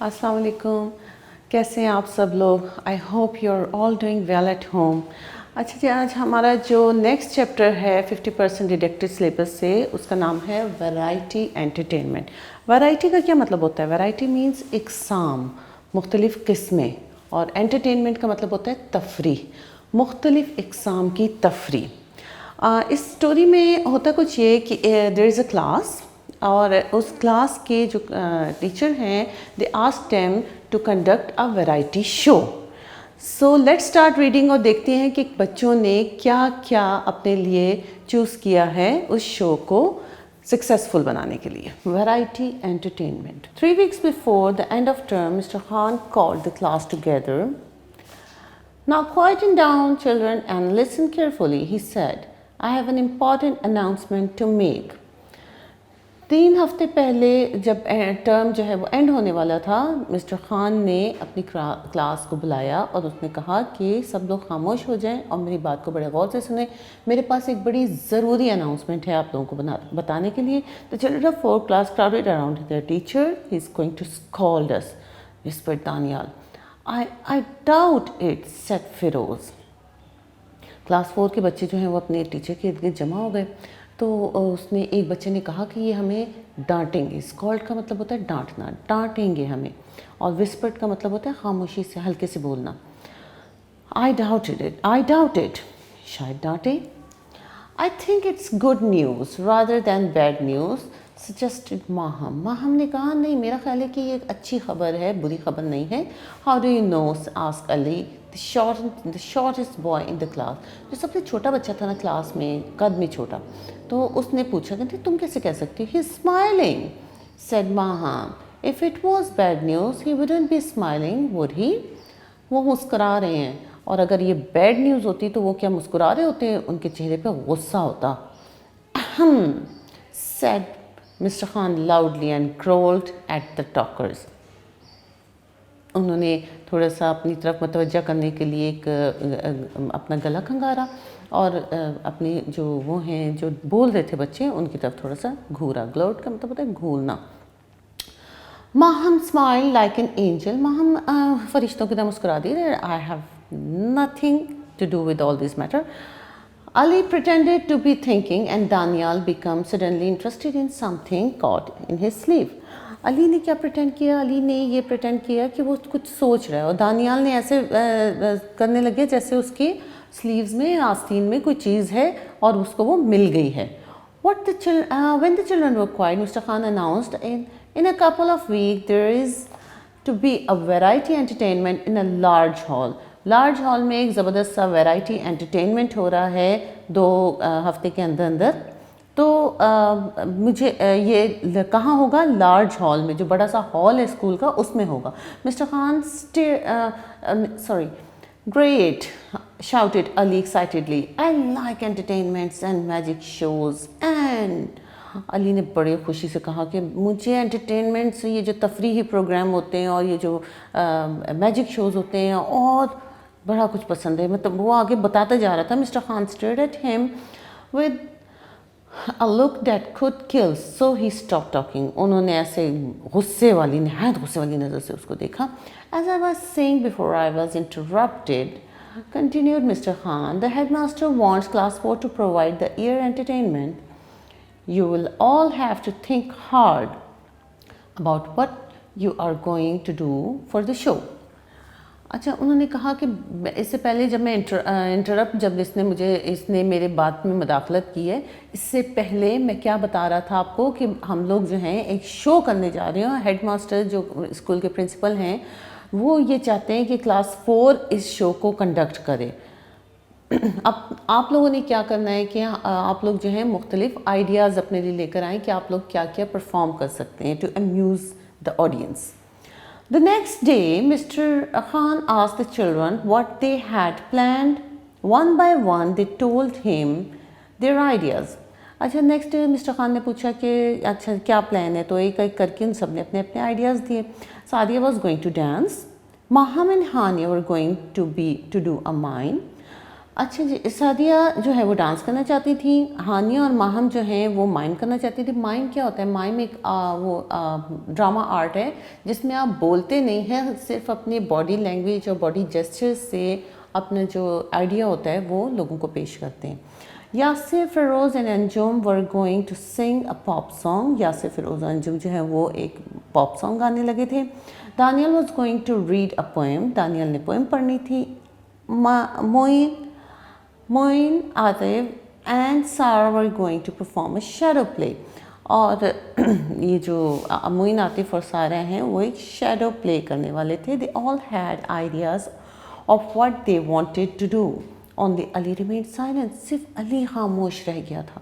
السلام علیکم. کیسے ہیں آپ سب لوگ؟ I hope you are all doing well at home. اچھا جی، آج ہمارا جو نیکسٹ چیپٹر ہے 50% ڈیڈکٹڈ سلیبس سے، اس کا نام ہے ویرائٹی انٹرٹینمنٹ. ویرائٹی کا کیا مطلب ہوتا ہے؟ ویرائٹی مینس اقسام، مختلف قسمیں، اور انٹرٹینمنٹ کا مطلب ہوتا ہے تفریح، مختلف اقسام کی تفریح. اس سٹوری میں ہوتا کچھ یہ کہ دیر از اے کلاس، اور اس کلاس کے جو ٹیچر ہیں they ask them to conduct a variety show. So let start reading, اور دیکھتے ہیں کہ بچوں نے کیا کیا اپنے لیے چوز کیا ہے اس شو کو سکسیزفل بنانے کے لیے. Variety entertainment. 3 weeks before the end of term, Mr. Khan called the class together. Now quieten down, children, and listen carefully, he said. I have an important announcement to make. 3 ہفتے پہلے جب term جو ہے وہ and ہونے والا تھا، mister Khan نے اپنی کلاس کو بلایا اور اس نے کہا کہ سب لوگ خاموش ہو جائیں اور میری بات کو بڑے غور سے سنیں. میرے پاس ایک بڑی ضروری اناؤنسمنٹ ہے آپ لوگوں کو بتانے کے لیے. The children of 4th class crowded around their teacher. He is going to scold us, whispered Danial. I doubt it, said Feroz. Class 4 کے بچے جو ہیں وہ اپنے ٹیچر کے ارد گرد جمع ہو گئے. تو اس نے ایک بچے نے کہا کہ یہ ہمیں ڈانٹیں گے. اسکالڈ کا مطلب ہوتا ہے ڈانٹنا، ڈانٹیں گے ہمیں. اور وسپرڈ کا مطلب ہوتا ہے خاموشی سے، ہلکے سے بولنا. I doubt it. شاید ڈانٹے. I think it's good news rather than bad news, suggested ماہم. ماہم نے کہا نہیں، میرا خیال ہے کہ یہ ایک اچھی خبر ہے، بری خبر نہیں ہے. How do you know? asked Ali, the shortest boy in the class. جو سب سے چھوٹا بچہ تھا نا کلاس میں، قد میں چھوٹا، تو اس نے پوچھا کہ تم کیسے کہہ سکتی ہو؟ He's smiling, said Mahim. If it was bad news, he wouldn't be smiling, would he? وہ مسکرا رہے ہیں، اور اگر یہ بیڈ نیوز ہوتی تو وہ کیا مسکرا رہے ہوتے؟ ان کے چہرے پہ غصہ ہوتا. اہم، said Mr. Khan loudly and growled at the talkers. انہوں نے تھوڑا سا اپنی طرف متوجہ کرنے کے لیے ایک اپنا گلا کھنگارا، اور اپنی جو وہ ہیں جو بول رہے تھے بچے ان کی طرف تھوڑا سا گھورا. گلوٹ کا مطلب ہوتا ہے گھورنا. ماہم smiled like an angel. ماہم فرشتوں کی طرح مسکرا دی. I have nothing to do with all this matter. Ali pretended to be thinking and Danial became suddenly interested in something caught in his sleeve. علی نے کیا پریٹینڈ کیا؟ علی نے یہ پریٹینڈ کیا کہ وہ کچھ سوچ رہا ہے، اور دانیال نے ایسے کرنے لگے جیسے اس کے سلیوز میں، آستین میں کوئی چیز ہے اور اس کو وہ مل گئی ہے. When the children were quiet, Mr. Khan announced, in a couple of weeks there is to be a variety entertainment in a large hall. Large hall میں ایک زبردست سا ویرائٹی انٹرٹینمنٹ ہو رہا ہے 2 ہفتے کے اندر. تو مجھے یہ کہاں ہوگا؟ لارج ہال میں، جو بڑا سا ہال ہے اسکول کا اس میں ہوگا. Mister Khan Great, shouted Ali excitedly. I like entertainments and magic shows. And علی نے بڑے خوشی سے کہا کہ مجھے انٹرٹینمنٹس، یہ جو تفریحی پروگرام ہوتے ہیں اور یہ جو میجک شوز ہوتے ہیں اور بڑا کچھ پسند ہے. مطلب وہ آگے بتاتا جا رہا تھا. Mister Khan stared at him with a look that could kill, so he stopped talking. انہوں نے ایسے نہایت غصے والی نظر سے اس کو دیکھا. As I was saying before I was interrupted, continued Mr. Khan, the headmaster wants class 4 to provide the ear entertainment. You will all have to think hard about what you are going to do for the show. اچھا، انہوں نے کہا کہ اس سے پہلے جب میں جب اس نے میرے بات میں مداخلت کی ہے، اس سے پہلے میں کیا بتا رہا تھا آپ کو کہ ہم لوگ جو ہیں ایک شو کرنے جا رہے ہیں. ہیڈ ماسٹر جو اسکول کے پرنسپل ہیں وہ یہ چاہتے ہیں کہ کلاس 4 اس شو کو کنڈکٹ کرے. اب آپ لوگوں نے کیا کرنا ہے کہ آپ لوگ جو ہیں مختلف آئیڈیاز اپنے لیے لے کر آئیں کہ آپ لوگ کیا کیا پرفارم کر سکتے ہیں to amuse the audience. The next day, Mr. Khan asked the children what they had planned. One by one, they told him their ideas. اچھا، نیکسٹ ڈے مسٹر خان نے پوچھا کہ اچھا کیا پلان ہے، تو ایک ایک کر کے ان سب نے اپنے اپنے آئیڈیاز دیے. Sadia was going to dance. Maham and Hania were going to do a mime. اچھا جی، سعدیہ جو ہے وہ ڈانس کرنا چاہتی تھی، ہانیہ اور ماہم جو ہیں وہ مائم کرنا چاہتی تھی۔ مائم کیا ہوتا ہے؟ مائم ایک وہ ڈرامہ آرٹ ہے جس میں آپ بولتے نہیں ہیں، صرف اپنی باڈی لینگویج اور باڈی جیسچر سے اپنا جو آئیڈیا ہوتا ہے وہ لوگوں کو پیش کرتے ہیں۔ Yasir Feroz and Anjum were going to sing a pop song. Yasir Feroz اور انجم جو ہے وہ ایک پاپ سانگ گانے لگے تھے۔ Daniel was going to read a poem. Daniel نے پوئم پڑھنی تھی۔ Moin, Atif and Sarah were going to perform a shadow play. اور یہ جو معین، عاطف اور سارہ ہیں وہ ایک شیڈو پلے کرنے والے تھے۔ They all had ideas of what they wanted to do. Only Ali remained silent. صرف علی خاموش رہ گیا تھا۔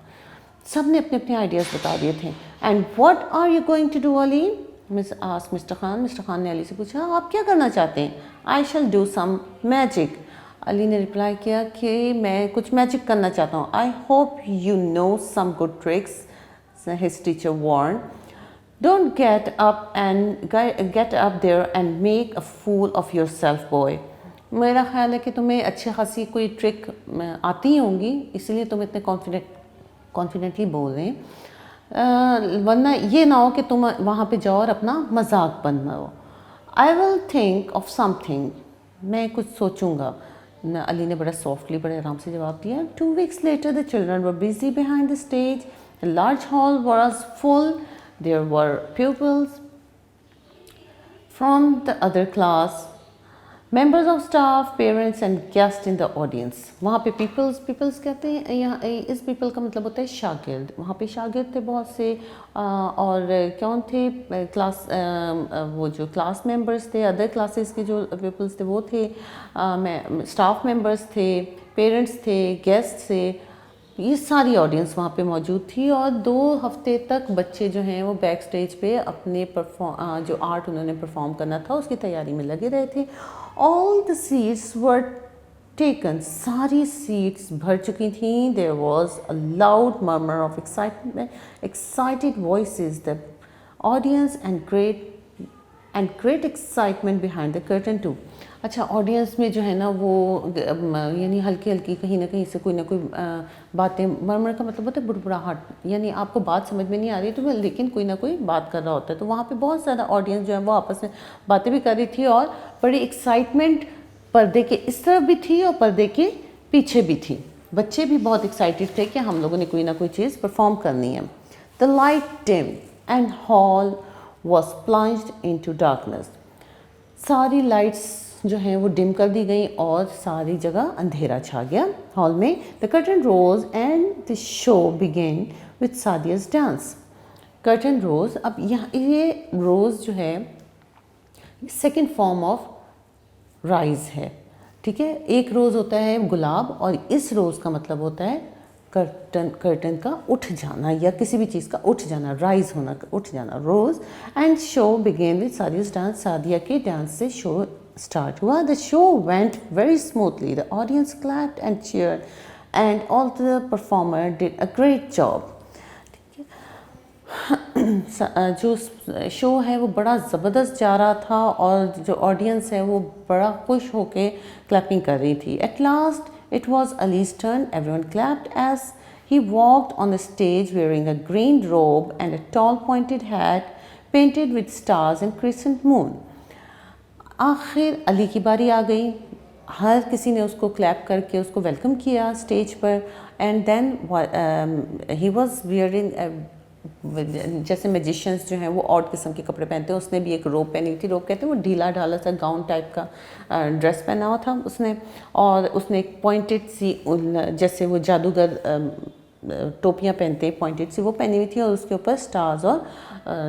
سب نے اپنے اپنے آئیڈیاز بتا دیے تھے۔ And what are you going to do Ali? Mister Khan, mister Khan نے علی سے پوچھا آپ کیا کرنا چاہتے ہیں؟ I shall do some magic. Ali نے رپلائی کیا کہ میں کچھ میجک کرنا چاہتا ہوں۔ I hope you know some good tricks, his teacher warned. Don't get up there and make a fool of yourself boy. میرا خیال ہے کہ تمہیں اچھی خاصی کوئی ٹرک آتی ہوں گی، اس لیے تم اتنے کانفیڈنٹلی بول رہے ہیں، ورنہ یہ نہ ہو کہ تم وہاں پہ جاؤ اور اپنا مذاق بناؤ۔ I will think of something. میں کچھ سوچوں گا۔ علی نے بڑا سافٹلی، بڑے آرام سے جواب دیا۔ 2 weeks later the children were busy behind the stage. The large hall was full. There were pupils from the other class, members of staff, parents and guests in the audience. وہاں پہ Peoples کہتے ہیں، یہاں اس people کا مطلب ہوتا ہے شاگرد۔ وہاں پہ شاگرد تھے بہت سے، اور کون تھے؟ کلاس، وہ جو کلاس ممبرس تھے، ادر کلاسز کے جو پیپلز تھے وہ تھے، اسٹاف ممبرس تھے، پیرنٹس تھے، گیسٹ تھے، یہ ساری آڈینس وہاں پہ موجود تھی۔ اور 2 ہفتے تک بچے جو ہیں وہ بیک سٹیج پہ اپنے جو آرٹ انہوں نے پرفارم کرنا تھا اس کی تیاری میں لگے رہے تھے۔ آل دا سیٹس ور ٹیکن۔ ساری سیٹس بھر چکی تھیں۔ دیر واز اے لاؤڈ مرمر of excited voices, the audience and great excitement behind the curtain too. اچھا، آڈینس میں جو ہے نا وہ یعنی ہلکی ہلکی کہیں نہ کہیں سے کوئی نہ کوئی باتیں، مرمر کا مطلب ہوتا ہے بڑبڑاہٹ، یعنی آپ کو بات سمجھ میں نہیں آ رہی تو لیکن کوئی نہ کوئی بات کر رہا ہوتا ہے، تو وہاں پہ بہت زیادہ آڈینس جو ہے وہ آپس میں باتیں بھی کر رہی تھی، اور بڑی ایکسائٹمنٹ پردے کے اس طرف بھی تھی اور پردے کے پیچھے بھی تھی۔ بچے بھی بہت ایکسائٹیڈ تھے کہ ہم لوگوں نے کوئی نہ کوئی چیز پرفارم کرنی ہے۔ The light dimmed and hall was plunged into darkness. ساری لائٹس جو ہیں وہ ڈم کر دی گئیں اور ساری جگہ اندھیرا چھا گیا ہال میں۔ The curtain rose and the show began with Sadia's dance. curtain rose، اب یہ روز جو ہے سیکنڈ فارم آف رائز ہے، ٹھیک ہے؟ ایک روز ہوتا ہے گلاب، اور اس روز کا مطلب ہوتا ہے کرٹن کا اٹھ جانا، یا کسی بھی چیز کا اٹھ جانا، رائز ہونا، اٹھ جانا، rose. And show begin with Sadia's dance. Sadia کے ڈانس سے شو اسٹارٹ ہوا۔ The show went very smoothly. The audience clapped and cheered and all the performer did a great job. جو شو ہے وہ بڑا زبردست جا رہا تھا، اور جو آڈینس ہے وہ بڑا خوش ہو کے کلیپنگ کر رہی تھی۔ At last it was Ali's turn. Everyone clapped as he walked on the stage wearing a green robe and a tall pointed hat painted with stars and crescent moon. آخر علی کی باری آ گئی۔ ہر کسی نے اس کو کلیپ کر کے اس کو ویلکم کیا اسٹیج پر۔ And then he was wearing جیسے میجیشینس جو ہیں وہ آڈ قسم کے کپڑے پہنتے ہیں، اس نے بھی ایک روب پہنی ہوئی تھی۔ روب کہتے ہیں وہ ڈھیلا ڈھالا سا گاؤن ٹائپ کا ڈریس پہنا ہوا تھا اس نے، اور اس نے ایک پوائنٹڈ سی جیسے وہ جادوگر ٹوپیاں پہنتے ہیں پوائنٹڈ سی، وہ پہنی ہوئی تھی، اور اس کے اوپر سٹارز اور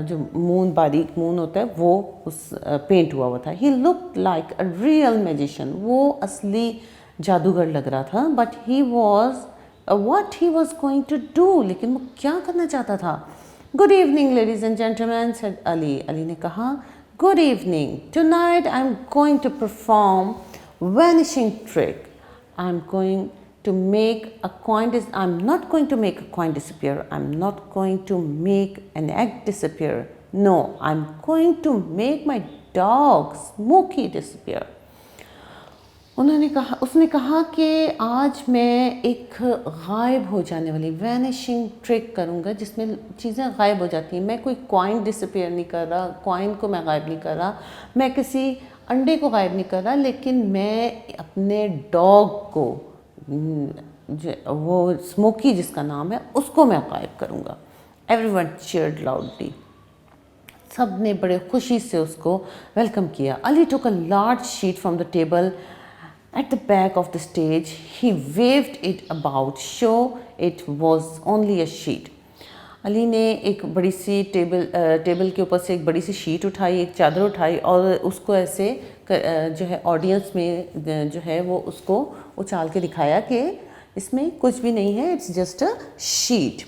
جو مون، باریک مون ہوتا ہے وہ اس پینٹ ہوا ہوا تھا۔ He look like a real magician. وہ اصلی جادوگر لگ رہا تھا۔ But he was what he was going to do، لیکن وہ کیا کرنا چاہتا تھا؟ Good evening ladies and gentlemen, said Ali. علی نے کہا good evening, tonight I'm going to perform vanishing trick. I'm not going to make a coin disappear. I'm not going to make an egg disappear. No, I'm going to make my dog Smokey disappear. اس نے کہا کہ آج میں ایک غائب ہو جانے والی وینیشنگ truck کروں گا جس میں چیزیں غائب ہو جاتی ہیں. میں کوئی کوائن ڈسپیئر نہیں کر رہا, کوائن کو میں غائب نہیں کر رہا, میں کسی انڈے کو غائب نہیں کر رہا, لیکن میں اپنے ڈاگ کو, وہ اسموکی جس کا نام ہے, اس کو میں غائب کروں گا. Everyone cheered loudly. سب نے بڑے خوشی سے اس کو ویلکم کیا. علی ٹوک a large sheet from the table at the back of the stage. He waved it about, show it was only a sheet. علی نے ایک بڑی سی ٹیبل کے اوپر سے ایک بڑی سی شیٹ اٹھائی, ایک چادر اٹھائی, اور اس کو ایسے جو ہے آڈینس میں جو ہے وہ اس کو اچھال کے دکھایا کہ اس میں کچھ بھی نہیں ہے, it's just a sheet.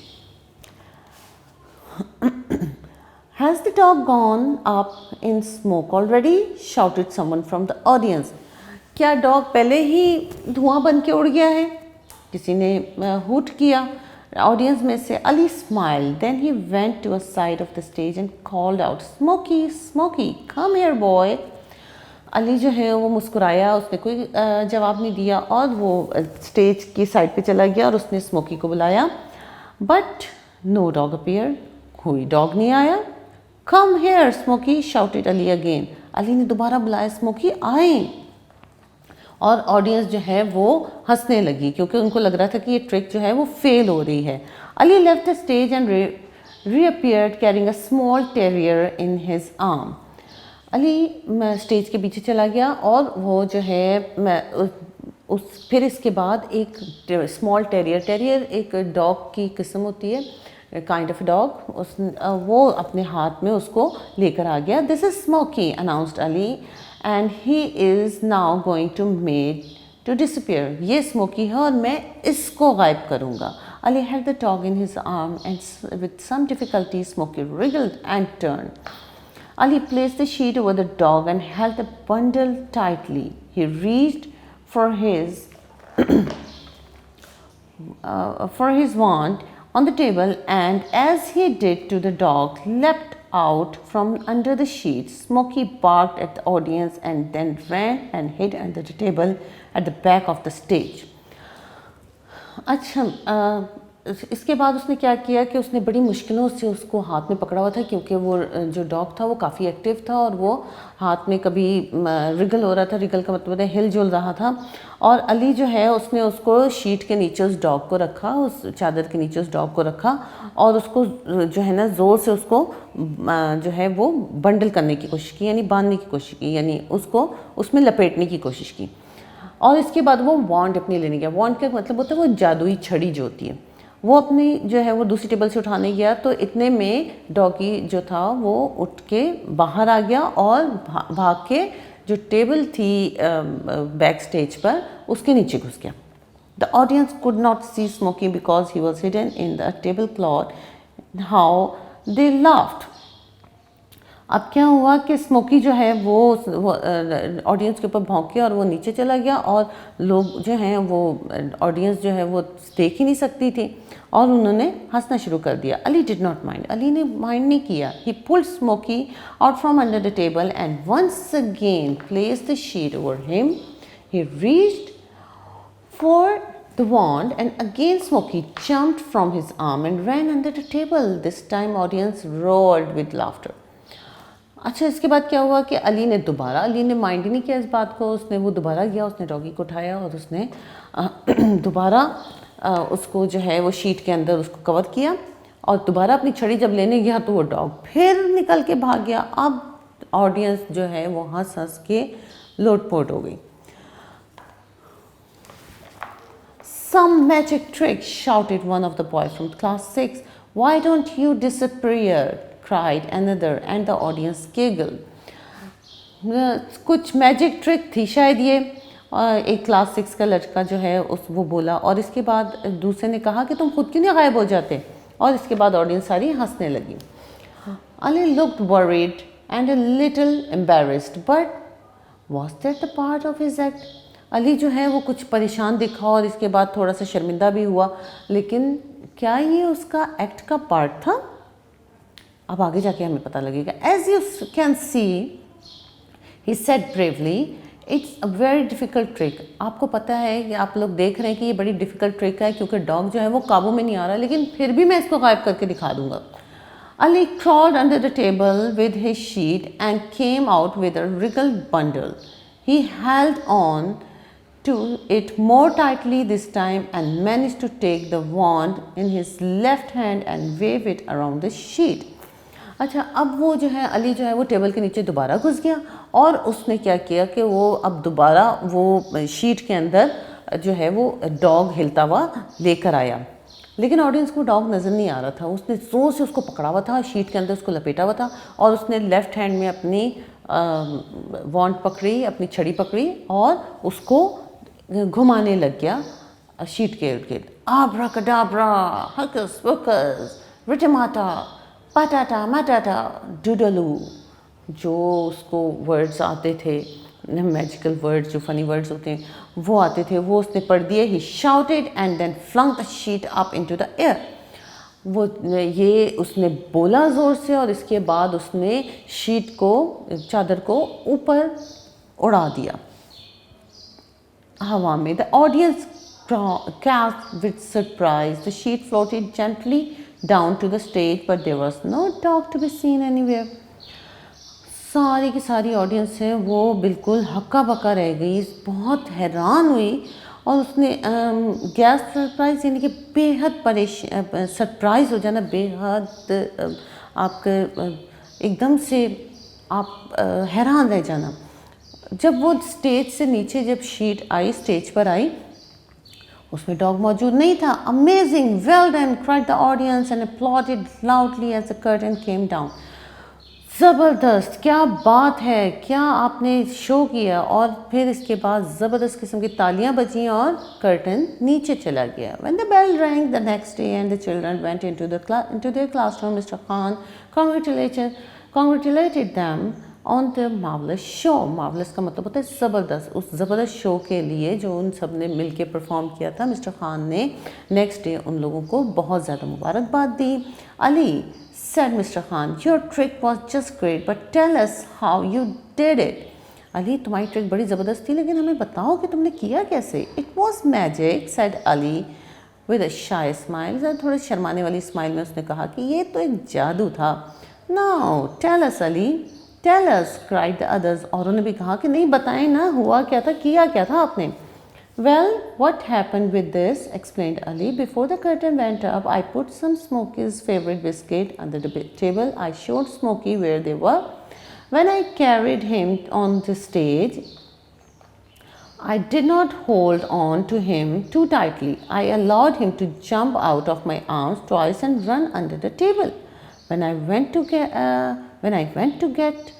Has the dog gone up in smoke already? shouted someone from the audience. کیا ڈاگ پہلے ہی دھواں بن کے اڑ گیا ہے؟ کسی نے ہوٹ کیا آڈینس میں سے. Ali smile, then he went to a side of the stage and called out, Smoky Smoky come here boy. Ali جو ہے وہ مسکرایا, اس نے کوئی جواب نہیں دیا, اور وہ اسٹیج کی سائڈ پہ چلا گیا اور اس نے اسموکی کو بلایا. بٹ نو ڈاگ اپیئر, کوئی ڈاگ نہیں آیا. Come here Smoky shouted Ali again. Ali نے دوبارہ بلایا, اسموکی آئیں. اور آڈینس جو ہے وہ ہنسنے لگی کیونکہ ان کو لگ رہا تھا کہ یہ ٹرک جو ہے وہ فیل ہو رہی ہے. Ali left the stage and reappeared carrying a small terrier in his arm. Ali stage کے پیچھے چلا گیا اور وہ جو ہے پھر اس کے بعد ایک اسمال ٹیریئر ایک ڈاگ کی قسم ہوتی ہے, کائنڈ آف ڈاگ, وہ اپنے ہاتھ میں اس کو لے کر آ گیا. This is Smoky announced Ali and he is now going to make to disappear. یہ اسموکی ہے اور میں اس کو غائب کروں گا. Ali held the dog in his arm and with some difficulty Smokey wriggled and turned. Ali placed the sheet over the dog and held the bundle tightly. He reached for his wand on the table, and as he did to the dog leapt out from under the sheet. Smokey barked at the audience and then ran and hid under the table at the back of the stage. اچھا, اس کے بعد اس نے کیا کیا کہ اس نے بڑی مشکلوں سے اس کو ہاتھ میں پکڑا ہوا تھا کیونکہ وہ جو ڈاگ تھا وہ کافی ایکٹیو تھا اور وہ ہاتھ میں کبھی رگل ہو رہا تھا. رگل کا مطلب ہے ہل جل رہا تھا. اور علی جو ہے اس نے اس کو شیٹ کے نیچے اس ڈاگ کو رکھا, اس چادر کے نیچے اس ڈاگ کو رکھا اور اس کو جو ہے نا زور سے اس کو جو ہے وہ بنڈل کرنے کی کوشش کی, یعنی باندھنے کی کوشش کی, یعنی اس کو اس میں لپیٹنے کی کوشش کی. اور اس کے بعد وہ وانڈ اپنی لینے گیا. وانڈ کا مطلب ہوتا ہے وہ جادوئی چھڑی جو ہوتی ہے, وہ اپنی جو ہے وہ دوسری ٹیبل سے اٹھانے گیا تو اتنے میں ڈاگی جو تھا وہ اٹھ کے باہر آ گیا اور بھاگ کے جو ٹیبل تھی بیک سٹیج پر اس کے نیچے گھس گیا. The audience could not see Smokey because he was hidden in the tablecloth. How they laughed. اب کیا ہوا کہ اسموکی جو ہے وہ آڈینس کے اوپر بھونکے اور وہ نیچے چلا گیا اور لوگ جو ہیں وہ آڈینس جو ہے وہ دیکھ ہی نہیں سکتی تھی اور انہوں نے ہنسنا شروع کر دیا. علی ڈڈ ناٹ مائنڈ, علی نے مائنڈ نہیں کیا. He pulled Smoky out from under the table and once again placed the sheet over him. He reached for the wand and again Smokey jumped from his arm and ran under the table. This time audience roared with laughter. اچھا, اس کے بعد کیا ہوا کہ علی نے mind ہی نہیں کیا اس بات کو. اس نے وہ دوبارہ گیا, اس نے ڈاگی کو اٹھایا اور اس نے دوبارہ اس کو جو ہے وہ شیٹ کے اندر اس کو کور کیا اور دوبارہ اپنی چھڑی جب لینے گیا تو وہ ڈاگ پھر نکل کے بھاگ گیا. اب آڈینس جو ہے وہ ہنس ہنس کے لوٹ پوٹ ہو گئی. Some magic trick, shouted one of the boys from class 6. Why don't you disappear? cried another and the audience giggled. کچھ میجک ٹرک تھی شاید یہ, ایک کلاس 6 کا لڑکا جو ہے وہ بولا اور اس کے بعد دوسرے نے کہا کہ تم خود کیوں نہیں غائب ہو جاتے, اور اس کے بعد آڈینس ساری ہنسنے لگی. Ali looked worried and a little embarrassed, but was that the part of his act? علی جو ہے وہ کچھ پریشان دکھا اور اس کے بعد تھوڑا سا شرمندہ بھی ہوا, لیکن کیا یہ اس کا ایکٹ کا پارٹ تھا؟ اب آگے جا کے ہمیں پتہ لگے گا. As you can see, he said bravely, it's a very difficult trick. آپ کو پتہ ہے کہ آپ لوگ دیکھ رہے ہیں کہ یہ بڑی ڈیفیکلٹ ٹرک ہے کیونکہ ڈاگ جو ہے وہ قابو میں نہیں آ رہا, لیکن پھر بھی میں اس کو غائب کر کے دکھا دوں گا. Ali crawled under the table with his sheet and came out with a wrinkled bundle. He held on to it more tightly this time and managed to take the wand in his left hand and wave it around the sheet. اچھا, اب وہ جو ہے علی جو ہے وہ table کے نیچے دوبارہ گھس گیا اور اس نے کیا کیا کہ وہ اب دوبارہ وہ شیٹ کے اندر جو ہے وہ ڈاگ ہلتا ہوا لے کر آیا, لیکن آڈینس کو ڈاگ نظر نہیں آ رہا تھا. اس نے زور سے اس کو پکڑا ہوا تھا, شیٹ کے اندر اس کو لپیٹا ہوا تھا, اور اس نے لیفٹ ہینڈ میں اپنی وانڈ پکڑی, اپنی چھڑی پکڑی اور اس کو گھمانے لگ گیا شیٹ کے ارد گرد. آبرا کڈابرا, ہکس پکس, رٹماٹا, پٹاٹا مٹاٹا, ڈوڈلو, جو اس کو ورڈز آتے تھے, میجیکل ورڈز جو فنی ورڈز ہوتے ہیں وہ آتے تھے, وہ اس نے پڑھ دیے. He shouted and then flung the sheet up into the air. وہ یہ اس نے بولا زور سے, اور اس کے بعد اس نے شیٹ کو, چادر کو اوپر اڑا دیا ہوا میں. The audience gasped with surprise. The sheet floated gently down to the stage, but there was no dog to be seen anywhere. ساری کی ساری آڈینس ہے وہ بالکل ہکا بکا رہ گئی, بہت حیران ہوئی, اور اس نے گیس سرپرائز یعنی کہ بے حد سرپرائز ہو جانا, بے حد آپ کا ایک دم سے آپ حیران رہ جانا. جب وہ اسٹیج سے نیچے جب شیٹ آئی, اسٹیج پر آئی, اس میں ڈاگ موجود نہیں تھا. Amazing, well done, cried the audience and applauded loudly as the curtain came down. زبردست, کیا بات ہے, کیا آپ نے شو کیا. اور پھر اس کے بعد زبردست قسم کی تالیاں بجیں اور کرٹن نیچے چلا گیا. When the bell rang the next day and the children went into their classroom, Mr. Khan congratulated them on the marvelous show. marvelous کا مطلب ہوتا ہے زبردست. اس زبردست شو کے لیے جو ان سب نے مل کے پرفارم کیا تھا, مسٹر خان نے نیکسٹ ڈے ان لوگوں کو بہت زیادہ مبارکباد دی. علی, said Mr. Khan, your trick was just great, but tell us how you did it. علی, تمہاری ٹرک بڑی زبردست تھی, لیکن ہمیں بتاؤ کہ تم نے کیا کیسے. It was magic, said Ali with a shy smile. تھوڑے شرمانے والی اسمائل میں اس نے کہا کہ یہ تو ایک جادو تھا. Now tell us, Ali, tell us, cried the others. اور انہوں نے بھی کہا کہ نہیں بتائیں نا, ہوا کیا تھا, کیا کیا تھا آپ نے. Well, what happened with this, explained Ali. Before the curtain went up, I put some Smokey's favorite biscuit under the table. I showed Smokey where they were. When I carried him on the stage, I did not hold on to him too tightly. I allowed him to jump out of my arms twice and run under the table. When I went to get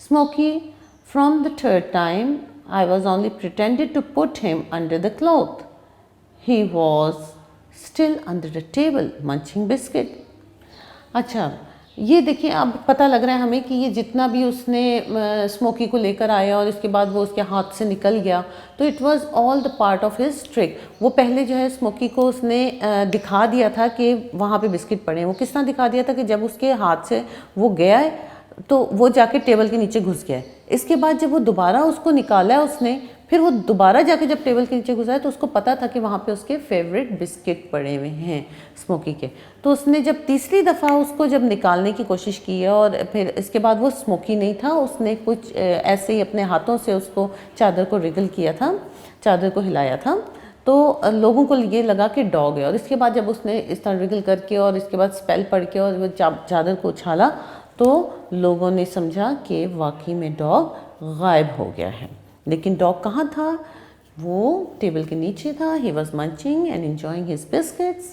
Smokey from the third time, I was only pretended to put him under the cloth. He was still under the table munching biscuit. اچھا, یہ دیکھیں اب پتہ لگ رہا ہے ہمیں کہ یہ جتنا بھی اس نے اسموکی کو لے کر آیا اور اس کے بعد وہ اس کے ہاتھ سے نکل گیا, تو it was all the part of his trick. وہ پہلے جو ہے اسموکی کو اس نے دکھا دیا تھا کہ وہاں پہ بسکٹ پڑے ہیں. وہ کس طرح دکھا دیا تھا کہ جب اس کے ہاتھ سے وہ گیا ہے تو وہ جا کے ٹیبل کے نیچے گھس گیا ہے. اس کے بعد جب وہ دوبارہ اس کو نکالا ہے اس نے, پھر وہ دوبارہ جا کے جب ٹیبل کے نیچے گھسا ہے تو اس کو پتا تھا کہ وہاں پہ اس کے فیوریٹ بسکٹ پڑے ہوئے ہیں اسموکی کے. تو اس نے جب تیسری دفعہ اس کو جب نکالنے کی کوشش کی ہے, اور پھر اس کے بعد وہ اسموکی نہیں تھا, اس نے کچھ ایسے ہی اپنے ہاتھوں سے اس کو چادر کو ریگل کیا تھا, چادر کو ہلایا تھا, تو لوگوں کو یہ لگا کہ ڈاگ ہے. اور اس کے بعد جب اس نے اس طرح ریگل کر کے اور اس کے بعد اسپیل پڑھ کے اور وہ چادر کو اچھالا, تو لوگوں نے سمجھا کہ واقعی میں ڈاگ غائب ہو گیا ہے. لیکن ڈاگ کہاں تھا؟ وہ ٹیبل کے نیچے تھا. He was munching and enjoying his biscuits.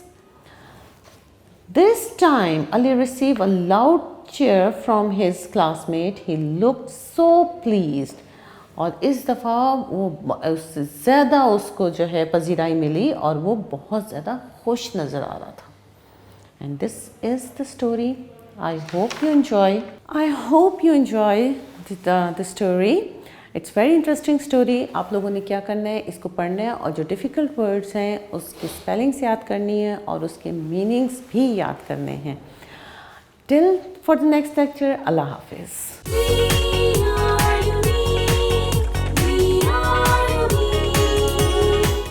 This time Ali received a loud cheer from his classmate. He looked so pleased. اور اس دفعہ وہ اس سے زیادہ اس کو جو ہے پذیرائی ملی اور وہ بہت زیادہ خوش نظر آ رہا تھا. And this is the story. I hope you enjoy the story. It's very interesting story. آپ لوگوں نے کیا کرنا ہے, اس کو پڑھنا ہے اور جو ڈیفیکلٹ ورڈز ہیں اس کی اسپیلنگس یاد کرنی ہے اور اس کے میننگس بھی یاد کرنے ہیں. Till for the next lecture, اللہ حافظ.